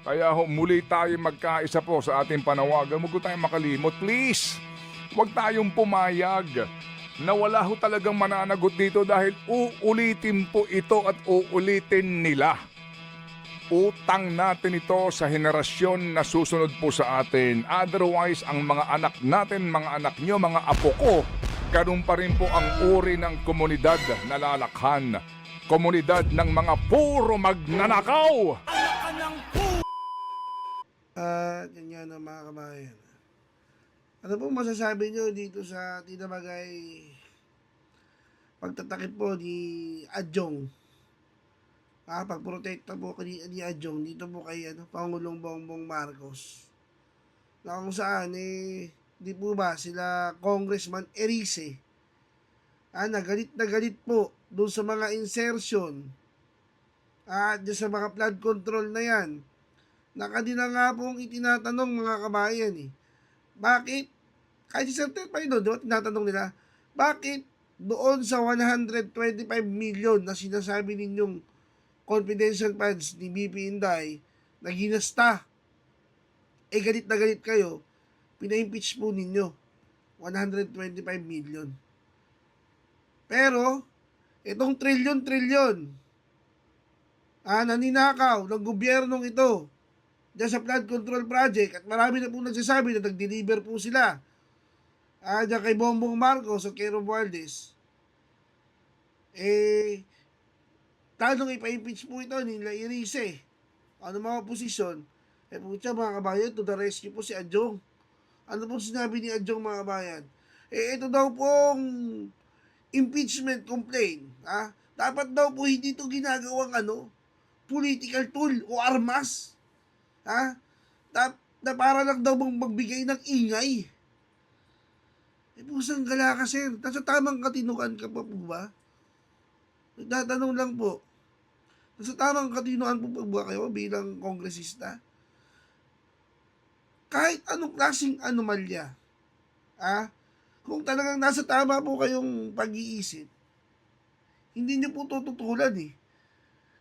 Kaya muli tayo magkaisa po sa ating panawagan. Huwag ko tayong makalimot. Please, huwag tayong pumayag na wala ho talagang mananagot dito dahil uulitin po ito at uulitin nila. Utang natin ito sa henerasyon na susunod po sa atin. Otherwise, ang mga anak natin, mga anak nyo, mga apo ko, ganun pa rin po ang uri ng komunidad na lalakhan. Komunidad ng mga puro magnanakaw. Ganyan ang mga kabayan. Ano pong masasabi nyo dito sa tinamagay pagtatakip po ni Adjong? Pagprotekta po ni Adjong dito po kay Pangulong Bongbong Marcos. Na kung saan, di po ba sila Congressman Erice, nagalit na galit po doon sa mga insertion at sa mga flood control na yan. Nakadina nga pong itinatanong mga kabayan bakit, kahit si Sir Ted pa doon, di ba tinatanong nila, bakit doon sa 125 million na sinasabi ninyong confidential funds ni BP Inday na ginasta, galit na galit kayo, pina-impeach po ninyo 125 million. Pero, itong trilyon, naninakaw ng gobyernong ito dyan sa flood control project at marami na po nagsasabi na nag-deliver po sila dyan kay Bongbong Marcos o kay Romualdez, talong ipa-impeach po ito nila Erice. Ano mga posisyon? Pucha mga kabayan, to the rescue po si Adjong. Ano pong sinabi ni Adjong mga kabayan? Ito daw pong impeachment complaint. Dapat daw po hindi ito ginagawang political tool o armas. Na para lang daw magbigay ng ingay. Pusang gala ka, sir. Nasa tamang katinuan ka pa po ba? Nagtatanong lang po. Nasa tamang katinuan po ba kayo bilang kongresista? Kahit anong klaseng anomalya, kung talagang nasa tama po kayong pag-iisip, hindi niyo po tututulan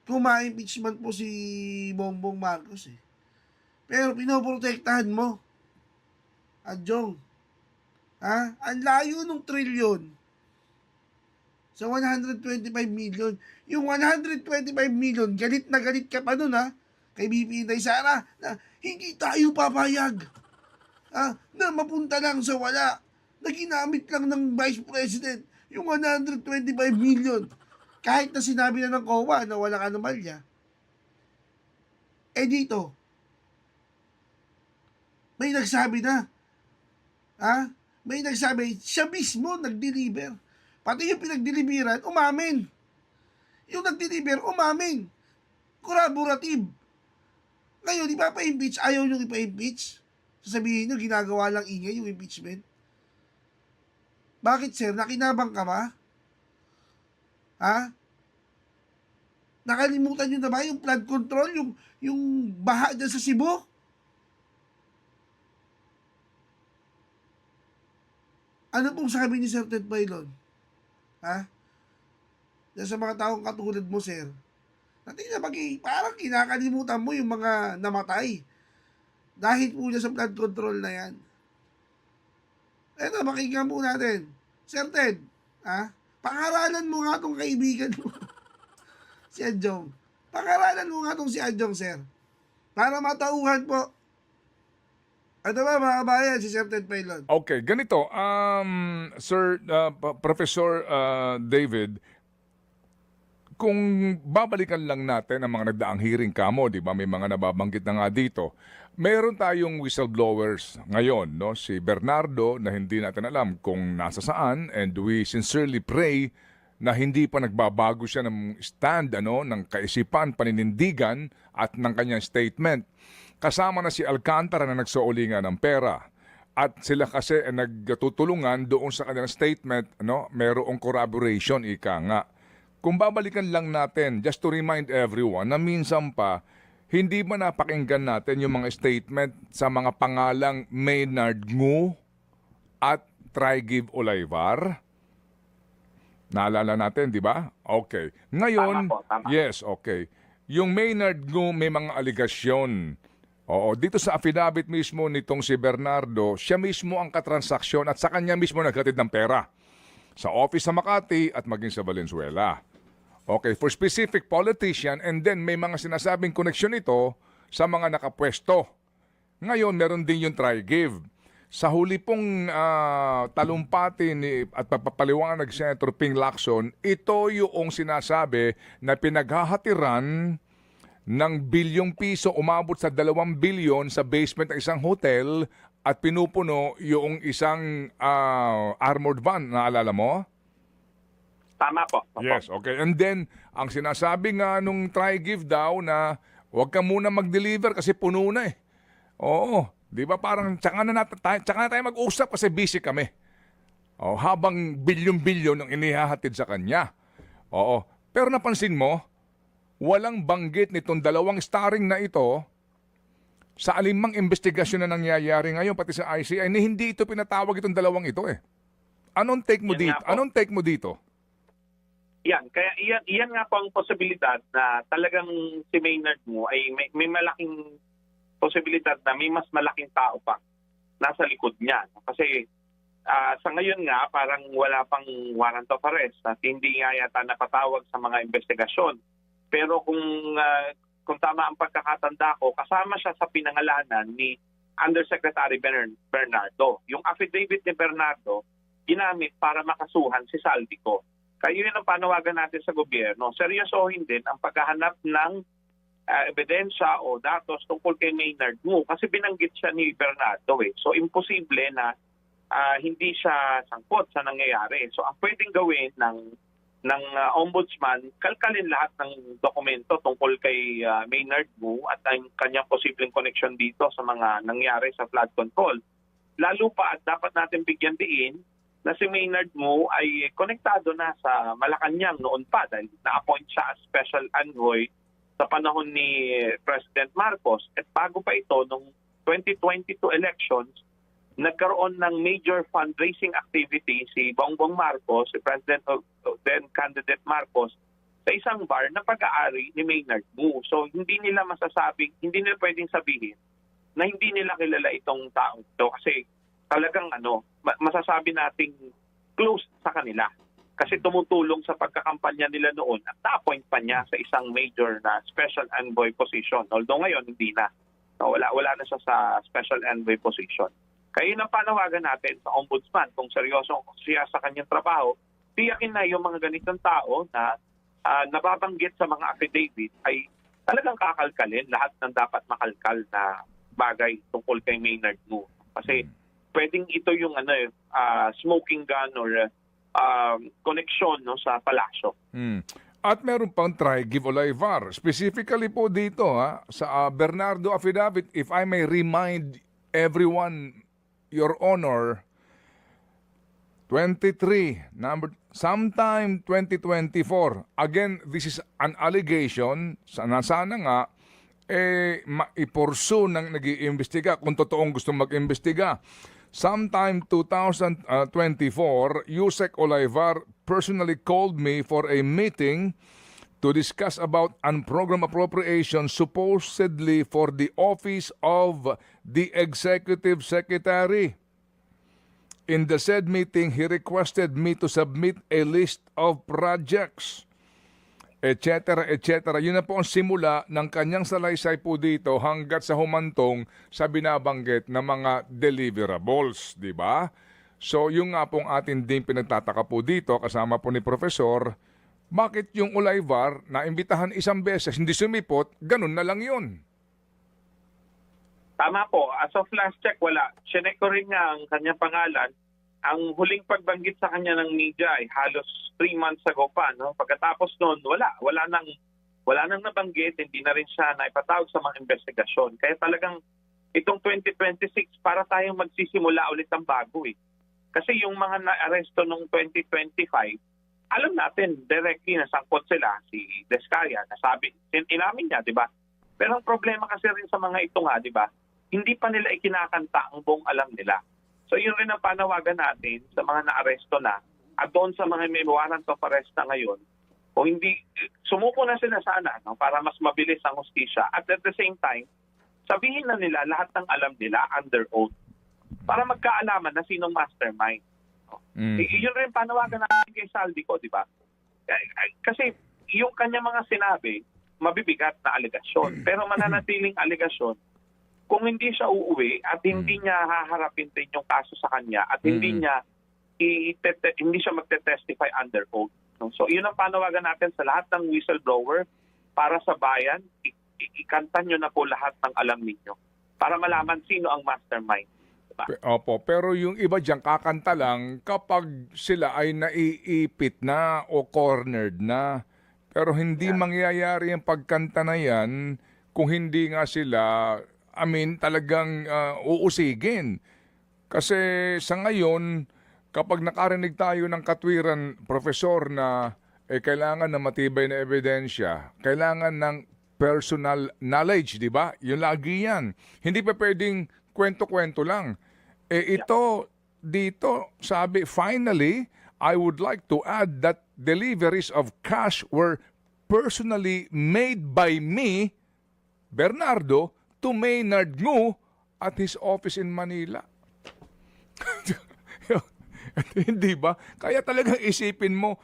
kung ma-impeachment po si Bongbong Marcos Pero pinoprotektahan mo, Adjong. Ang layo ng trilyon sa 125 million. Yung 125 million, galit na galit ka pa nun kay BP Inday Sara na hindi tayo papayag na mapunta lang sa wala, na ginamit lang ng Vice President yung 125 million. Kahit na sinabi na ng COA na walang anomalya. Dito, may nagsabi na, may nagsabi, siya mismo nag-deliver. Pati yung pinag-deliveran, umamin. Yung nag-deliver, umamin. Corroborative. Ngayon, ipa-impeach, ayaw nyo ipa-impeach. Sasabihin nyo, ginagawa lang ingay yung impeachment. Bakit, sir? Nakinabang ka ba? Nakalimutan nyo na ba yung flood control, yung baha dyan sa Cebu? Ano pong sabi ni Sir Ted Pailon? Sa mga taong katulad mo, sir, natin na parang kinakalimutan mo yung mga namatay dahil po sa flood control na yan. Eto, makikita po natin. Sir Ted, pangaralan mo nga itong kaibigan mo, si Adjong. Pangaralan mo nga itong si Adjong, sir. Para matauhan po. Ito ba mga kabayan, si Sir Ted Pailon? Okay, ganito. Sir, Professor David, kung babalikan lang natin ang mga nagdaang hearing kamo, di ba? May mga nababanggit na nga dito. Meron tayong whistleblowers ngayon, no? Si Bernardo na hindi natin alam kung nasa saan, and we sincerely pray na hindi pa nagbabago siya ng stand ng kaisipan, paninindigan at ng kanyang statement. Kasama na si Alcantara na nagsaulingan ng pera. At sila kasi nagtutulungan doon sa kanilang statement, merong corroboration, ika nga. Kung babalikan lang natin, just to remind everyone, na minsan pa, hindi ba napakinggan natin yung mga statement sa mga pangalang Maynard Ngu at Trygive Olayvar? Naalala natin, di ba? Okay. Ngayon, Tama po, tama. yes, okay. Yung Maynard Ngu may mga aligasyon Oo, dito sa affidavit mismo nitong si Bernardo, siya mismo ang katransaksyon at sa kanya mismo naghatid ng pera. Sa office sa Makati at maging sa Valenzuela. Okay, for specific politician and then may mga sinasabing koneksyon ito sa mga nakapwesto. Ngayon, meron din yung try-give. Sa huli pong talumpati at papapaliwanag si Senator Ping Lacson, ito yung sinasabi na pinaghahatiran ng bilyong piso, umabot sa 2 bilyon sa basement ng isang hotel at pinupuno yung isang armored van. Naalala mo? Tama po. Opo. Yes, okay. And then, ang sinasabi nga nung try-give daw na huwag ka muna mag-deliver kasi puno na eh. Oo, di ba parang tsaka na tayo mag-usap kasi busy kami. Oh, habang bilyon-bilyon ang inihahatid sa kanya. Oo, pero napansin mo, walang banggit nitong 2 starring na ito sa alimang investigasyon na nangyayari ngayon pati sa ICI na hindi ito pinatawag itong 2 ito eh. Anong take mo Yan dito? nga po. Anong take mo dito? Yan, kaya iyan nga po ang posibilidad na talagang si Maynard mo ay may malaking posibilidad na may mas malaking tao pa nasa likod niya. Kasi sa ngayon nga parang wala pang warrant of arrest at hindi nga yata napatawag sa mga investigasyon. Pero kung tama ang pagkakatanda ko, kasama siya sa pinangalanan ni Undersecretary Bernardo. Yung affidavit ni Bernardo, ginamit para makasuhan si Saldico. Kaya yun ang panawagan natin sa gobyerno. Seryosohin din ang paghahanap ng ebidensya o datos tungkol kay Maynard Mu kasi binanggit siya ni Bernardo eh. So imposible na hindi siya sangkot sa nangyayari. So ang pwedeng gawin ng ombudsman, kalkalin lahat ng dokumento tungkol kay Maynard Mu at ang kanyang posibleng connection dito sa mga nangyari sa flood control. Lalo pa at dapat natin bigyan diin na si Maynard Mu ay konektado na sa Malacanang noon pa dahil na-appoint siya as special envoy sa panahon ni President Marcos. At bago pa ito, noong 2022 elections, nagkaroon ng major fundraising activity si Bongbong Marcos, si President of then candidate Marcos, sa isang bar na pag-aari ni Maynard Mu. So hindi nila pwedeng sabihin na hindi nila kilala itong taong ito kasi talagang masasabi nating close sa kanila. Kasi tumutulong sa pagkakampanya nila noon at na-appoint pa niya sa isang major na special envoy position. Although ngayon hindi na. Wala na siya sa special envoy position. Kaya yun ang panawagan natin sa ombudsman. Kung seryoso siya sa kanyang trabaho, tiyakin na yung mga ganitong tao na nababanggit sa mga affidavit ay talagang kakalkalin lahat ng dapat makalkal na bagay tungkol kay Maynard Mu. Kasi pwedeng ito yung smoking gun or connection sa palasyo. At meron pang try-give Olivar. Specifically po dito sa Bernardo affidavit, if I may remind everyone, Your Honor, 23, sometime 2024. Again, this is an allegation. Sana nga, maiporsu ng nag-iimbestiga kung totoong gusto mag-imbestiga. Sometime 2024, Yusek Olivar personally called me for a meeting to discuss about unprogrammed appropriation supposedly for the office of the Executive Secretary. In the said meeting, he requested me to submit a list of projects, etc., etc. Yun na po ang simula ng kanyang salaysay po dito hanggat sa humantong sa binabanggit na mga deliverables, di ba? So, yung nga pong atin din pinagtataka po dito, kasama po ni Profesor, bakit yung Olivar na imbitahan isang beses, hindi sumipot, ganun na lang yun. Tama po. As of last check, wala. Sinek ko rin nga ang kanyang pangalan. Ang huling pagbanggit sa kanya ng media ay halos 3 months ago pa. No? Pagkatapos noon, wala nang nabanggit. Hindi na rin siya naipatawag sa mga investigasyon. Kaya talagang itong 2026, para tayong magsisimula ulit ng bago eh. Kasi yung mga na-aresto noong 2025, alam natin directly na sangkot sila, si Descaya, nasabi, inamin niya, di ba? Pero ang problema kasi rin sa mga ito nga, di ba? Hindi pa nila ikinakanta ang buong alam nila. So yun rin ang panawagan natin sa mga na-aresto na at doon sa mga may warrant of arrest na ngayon, o hindi, sumuko na sila sana para mas mabilis ang hustisya. At the same time, sabihin na nila lahat ng alam nila under oath para magkaalaman na sinong mastermind. Yun rin panawagan natin kay Saldico, di ba? Kasi yung kanya mga sinabi, mabibigat na alegasyon. Pero mananatiling alegasyon kung hindi siya uuwi at hindi niya haharapin din yung kaso sa kanya at hindi niya hindi siya magte-testify under oath. No? So yun ang panawagan natin sa lahat ng whistleblower para sa bayan, ikanta nyo na po lahat ng alam ninyo para malaman sino ang mastermind. Diba? Opo, pero yung iba dyan kakanta lang kapag sila ay naiipit na o cornered na. Pero hindi mangyayari yung pagkanta na yan kung hindi nga sila, talagang uusigin. Kasi sa ngayon, kapag nakarinig tayo ng katwiran, Profesor, na kailangan ng matibay na ebidensya, kailangan ng personal knowledge, di ba? Yung lagi yan. Hindi pa pwedeng kwento-kwento lang. Ito, dito, sabi, finally, I would like to add that deliveries of cash were personally made by me, Bernardo, to Maynard Ngu at his office in Manila. Hindi ba? Kaya talagang isipin mo,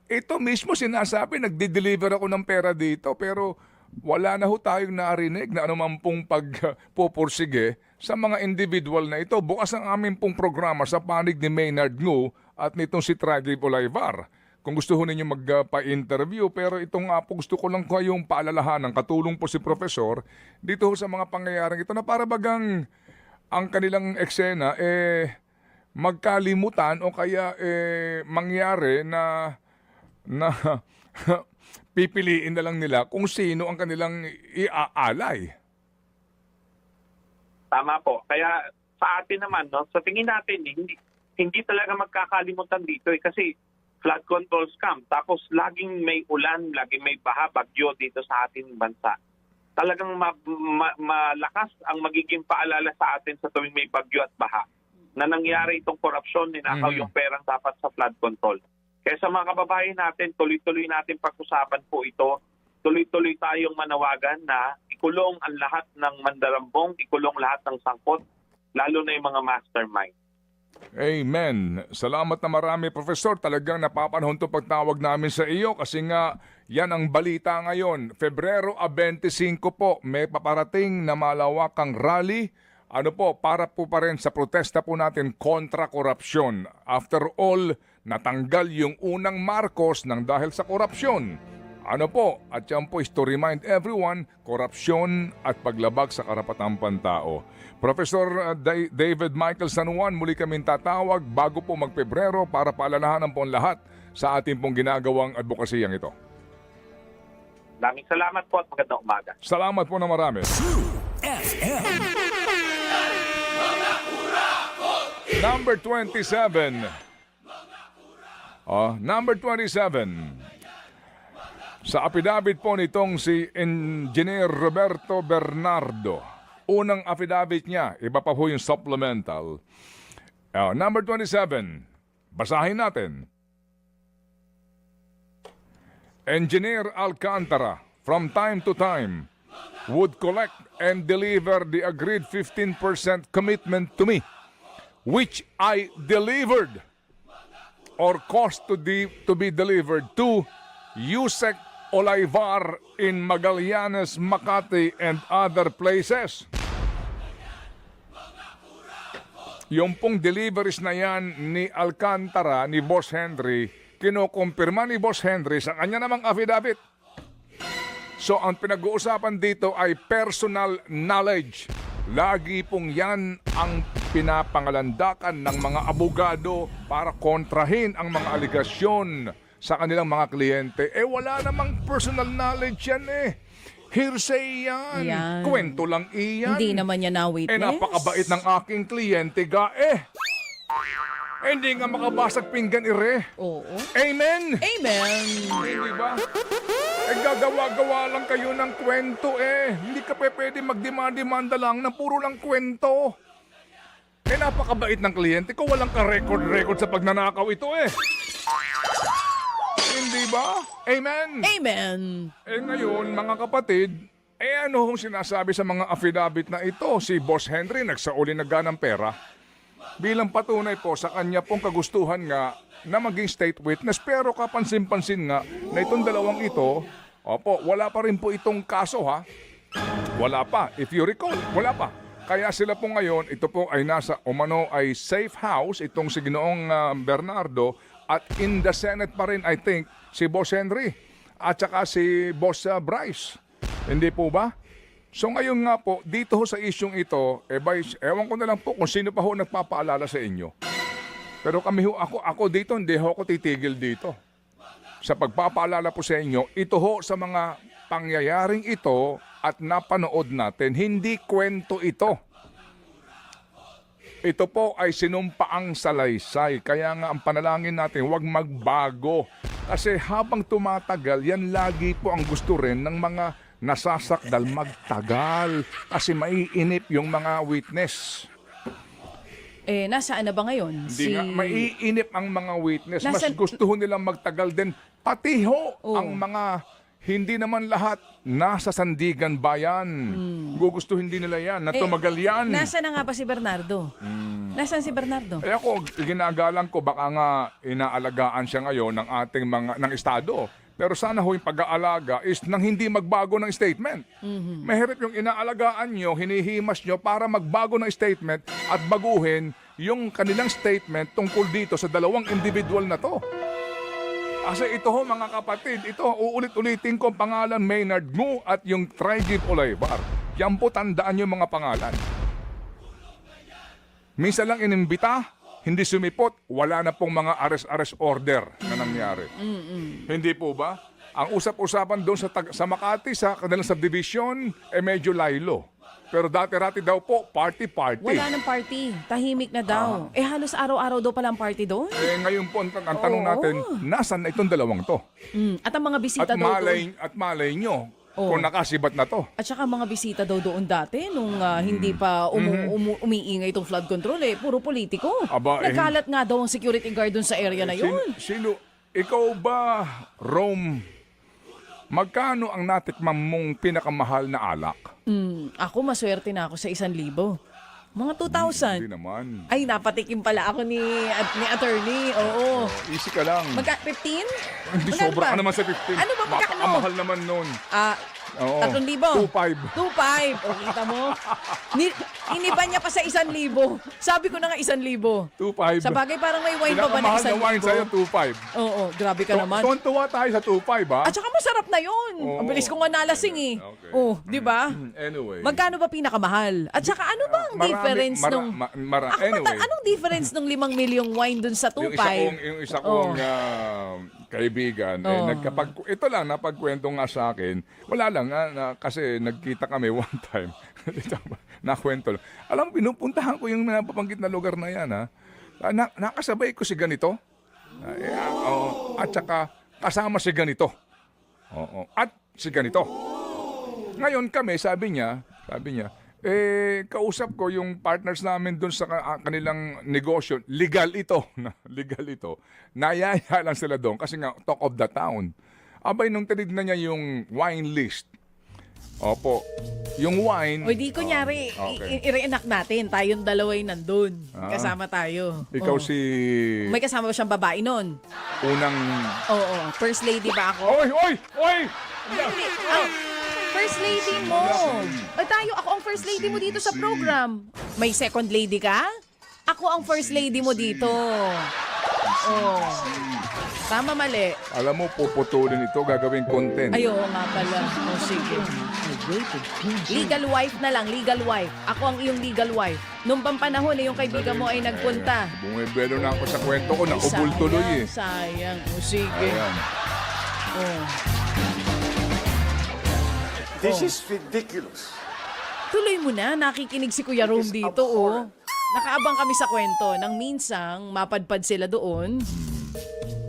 ito mismo sinasabi, nagde-deliver ako ng pera dito, pero wala na ho tayong narinig na anuman pong pagpupursige sa mga individual na ito. Bukas ang aming pong programa sa panig ni Maynard Ngu at nitong si Tradib Olayvar. Kung gusto ho ninyo magpa-interview, pero itong nga po gusto ko lang kayong paalalahanan, katulong po si Profesor, dito ho sa mga pangyayaring ito na para bagang ang kanilang eksena magkalimutan o kaya mangyari na pipiliin na lang nila kung sino ang kanilang iaalay. Tama po. Kaya sa atin naman, no, sa tingin natin, hindi talaga magkakalimutan dito kasi flood control scam. Tapos laging may ulan, laging may baha, bagyo dito sa ating bansa. Talagang malakas ang magiging paalala sa atin sa tuwing may bagyo at baha na nangyari itong korupsyon, ninakaw yung perang dapat sa flood control. Kaya sa mga kababayan natin, tuloy-tuloy natin pag-usapan po ito. Tuloy-tuloy tayong manawagan na ikulong ang lahat ng mandarambong, ikulong lahat ng sangkot, lalo na yung mga mastermind. Amen. Salamat na marami, Professor. Talagang napapanahon to pagtawag namin sa iyo kasi nga yan ang balita ngayon. Febrero 25 po, may paparating na malawakang rally. Para po pa rin sa protesta po natin kontra korupsyon. After all, natanggal yung unang Marcos ng dahil sa korupsyon. At yan po is to remind everyone, korupsyon at paglabag sa karapatang pantao. Professor David Michael San Juan, muli kaming tatawag bago po magpebrero para paalalahanan po ang lahat sa ating pong ginagawang advokasiyang ito. Maraming salamat po at magandang umaga. Salamat po na marami. Number 27. Number 27. Sa affidavit po nitong si Engineer Roberto Bernardo, unang affidavit niya, iba pa po yung supplemental. Number 27, basahin natin. Engineer Alcantara, from time to time, would collect and deliver the agreed 15% commitment to me, which I delivered or caused to be delivered to Yusek Olayvar in Magallanes, Makati, and other places. Yung pong deliveries na yan ni Alcantara, ni Boss Henry, kinukumpirma ni Boss Henry sa kanya namang affidavit. So ang pinag-uusapan dito ay personal knowledge. Lagi pong yan ang pinapangalandakan ng mga abogado para kontrahin ang mga aligasyon sa kanilang mga kliyente. Wala namang personal knowledge yan Hearsay yan. Kwento lang iyan. Hindi naman yan na-witness. Napakabait ng aking kliyente hindi nga makabasag pinggan Oo. Amen! Amen! Hindi ba? Gagawa-gawa lang kayo ng kwento Hindi ka pwede magdemanda lang na puro lang kwento. Napakabait ng kliyente ko. Walang ka-record sa pagnanakaw ito Hindi ba? Amen! Amen! Ngayon, mga kapatid, ano hong sinasabi sa mga affidavit na ito? Si Boss Henry nagsauli na ng pera bilang patunay po sa kanya pong kagustuhan nga na maging state witness. Pero kapansin-pansin nga na itong dalawang ito, opo, wala pa rin po itong kaso ha. Wala pa. If you recall, wala pa. Kaya sila po ngayon, ito po ay nasa umano ay safe house, itong si Ginoong Bernardo, at in the Senate pa rin, I think, si Boss Henry at saka si Boss Bryce. Hindi po ba? So ngayon nga po, dito ho sa isyong ito, ewan ko na lang po kung sino pa ho nagpapaalala sa inyo. Pero kami ho, ako dito, hindi ho ako titigil dito. Sa pagpapaalala po sa inyo, ito ho sa mga pangyayaring ito at napanood natin, hindi kwento ito. Ito po ay sinumpaang salaysay. Kaya nga ang panalangin natin, huwag magbago. Kasi habang tumatagal, yan lagi po ang gusto rin ng mga nasasakdal magtagal. Kasi maiinip yung mga witness. Nasaan na ba ngayon? Hindi nga, maiinip ang mga witness. Mas Nasaan- gusto ho nilang magtagal din. Pati ho ang mga hindi naman lahat nasa Sandigan Bayan. Gugustuhin din nila yan, na tumagal yan. Nasaan na nga ba si Bernardo? Nasaan si Bernardo? Eh ako, ginagalang ko, baka nga inaalagaan siya ngayon ng ating ng Estado. Pero sana ho yung pag-aalaga is nang hindi magbago ng statement. Mahirap yung inaalagaan nyo, hinihimas nyo para magbago ng statement at baguhin yung kanilang statement tungkol dito sa dalawang individual na to. Kasi ito ho mga kapatid, ito uulit-ulitin ko ang pangalan Maynard Ngu at yung Trigib Olaybar. Yan po tandaan nyo mga pangalan. Minsan lang inimbita, hindi sumipot, wala na pong mga arrest order na nangyari. Hindi po ba? Ang usap-usapan doon sa Makati, sa kanilang subdivision, medyo laylo. Pero dati-rati daw po, party-party. Wala ng party. Tahimik na daw. Halos araw-araw daw pala ang party doon. Ngayon po, ang tanong natin, nasan na itong dalawang to? At ang mga bisita daw doon. At malay nyo, kung nakasibat na to. At saka mga bisita daw doon dati nung hindi pa umiingay itong flood control puro politiko. Aba, Nagkalat nga daw ang security guard doon sa area na yun. Sino? Ikaw ba, Rome, magkano ang natikman mong pinakamahal na alak? Ako maswerte na ako sa 1,000. Mga 2,000. Hindi naman. Ay, napatikim pala ako ni attorney. Oo. Easy ka lang. 15? Hindi Magkano sobra ba? ka naman sa 15. Ano ba magkano? Mahal naman nun. Oo. 3,000? 2,500. 2,500. O, kita mo? Iniba niya pa sa 1,000. Sabi ko na nga 1,000. 2,500. Sa bagay, parang may wine pa ba na Pinakamahal na wine sa'yo, 1,000? 2,500. Oo, grabe ka naman. Tuwan-tuwa tayo sa 2,500, ha? At saka masarap na yun. Oo. Ang bilis ko nga nalasing eh. Okay. Oh, di ba? Anyway. Magkano ba pinakamahal? At saka ano ba ang difference nung... Anyway. Anong difference nung 5 milyong wine dun sa 2,500? Yung isa kong kaibigan, ito lang, napagkwento nga sa akin, wala lang, kasi nagkita kami one time, nakwento lang. Alam, pinupuntahan ko yung napapanggit na lugar na yan, ha? Nakasabay ko si ganito, at saka kasama si ganito, at si ganito. Ngayon kami, sabi niya, kausap ko yung partners namin doon sa kanilang negosyo. Legal ito. Nayaya lang sila doon kasi nga talk of the town. Abay, nung tinignan niya yung wine list. Opo. Yung wine. O di kunyari, Okay. i-reenact natin. Tayong dalaway nandun. Kasama tayo. Ikaw Oh. si May kasama ba siyang babae nun? unang... Oo. First lady ba ako? Oy! First lady mo. Ako ang first lady mo dito sa program. May second lady ka? Ako ang first lady mo dito. Oh. Tama, mali. Alam mo, puputulin ito, gagawing content. Ay, oo nga pala. O, sige. Legal wife na lang, legal wife. Ako ang iyong legal wife. Nung panahon yung kaibigan mo ay nagpunta. Bumibelo na ako sa kwento ko, naubol tuloy eh. Sayang. O, sige. Ayan. Oh. This is ridiculous. Tuloy mo na, nakikinig si Kuya Rome dito, oh. Nakaabang kami sa kwento nang minsang mapadpad sila doon.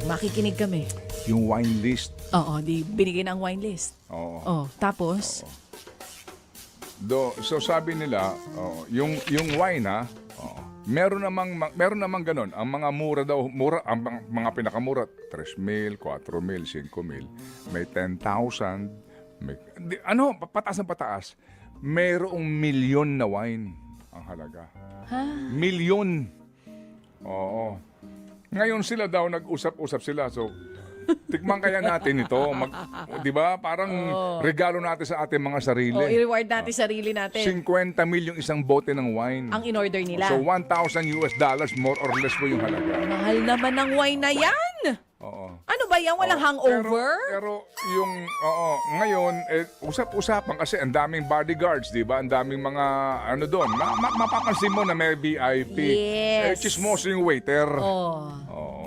Makikinig kami. Yung wine list. Oo, di binigay na ang wine list. Oo. Oh, tapos? So sabi nila, yung wine meron namang ganun. Ang mga ang mga pinakamura, 3,000, 4,000, 5,000, may 10,000, Pataas ng pataas. Merong milyon na wine ang halaga. Ha? Milyon. Oo. Ngayon sila daw nag-usap-usap sila. So, tikman kaya natin ito. 'Di ba? Parang regalo natin sa ating mga sarili. O, i-reward natin sarili natin. 50 mil yung isang bote ng wine. Ang in-order nila. So $1,000 more or less po yung halaga. Mahal naman ng wine na yan. Oo. Ano ba yan? Walang hangover? Pero yung ngayon usap-usapan kasi ang daming bodyguards, 'di ba? Ang daming mga doon. Mapapansin mo na may VIP. Yes. Chismoso yung waiter. Oh. Oo.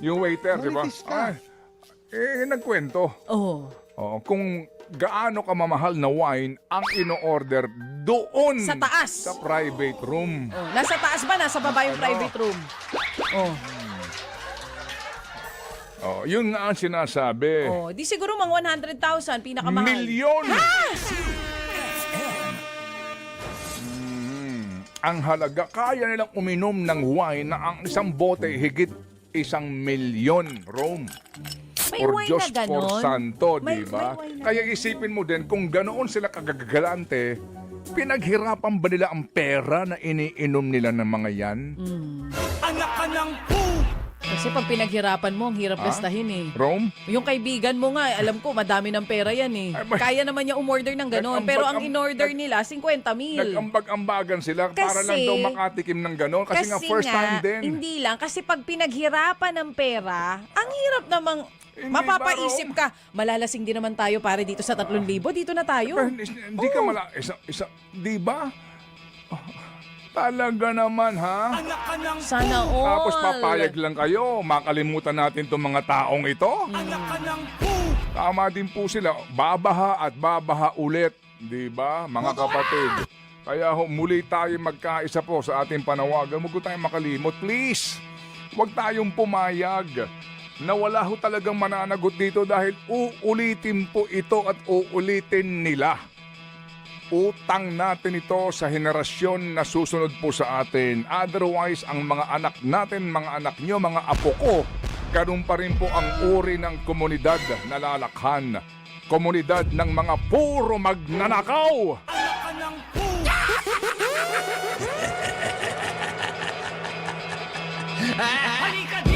Yung waiter, 'di ba? Marites ka. Nagkwento. Oh. Oo, kung gaano kamamahal na wine ang ino-order doon Sa taas. sa private room. Oh. Nasa taas ba? Nasa baba yung private room? Oh. Oh, yun nga ang sinasabi. Oh. Di siguro mga 100,000 pinakamahal. Milyon! Ang halaga, kaya nilang uminom ng wine na ang isang bote higit 1,000,000 Rome. May Or wine Diyos na ganon? for Santo, May di ba? wine na Kaya isipin mo din, kung ganoon sila kagagalante, pinaghirapan ba nila ang pera na iniinom nila ng mga yan? Kasi pag pinaghirapan mo, ang hirap gastahin eh. Rome? Yung kaibigan mo nga, alam ko, madami ng pera yan eh. Kaya naman niya umorder ng ganon. Pero ang in-order nila, 50,000. Nag-ambag-ambagan sila para lang Kasi- daw makatikim ng gano'n. Kasi nga first time din. Hindi lang. Kasi pag pinaghirapan ng pera, ang hirap namang Hindi mapapaisip ba, ka. Malalasing din naman tayo para dito sa 3,000. Dito na tayo. Pero hindi ka di ba? Talaga naman, ha? Sana all. Tapos papayag lang kayo. Makalimutan natin itong mga taong ito. Tama din po sila. Babaha at babaha ulit. Di ba, mga kapatid? Kaya muli tayo magkaisa po sa ating panawagan. Huwag tayong makalimot. Please, huwag tayong pumayag na wala ho talagang mananagot dito dahil uulitin po ito at uulitin nila. Utang natin ito sa henerasyon na susunod po sa atin. Otherwise, ang mga anak natin, mga anak nyo, mga apo ko, ganun pa rin po ang uri ng komunidad na lalakhan. Komunidad ng mga puro magnanakaw. Halika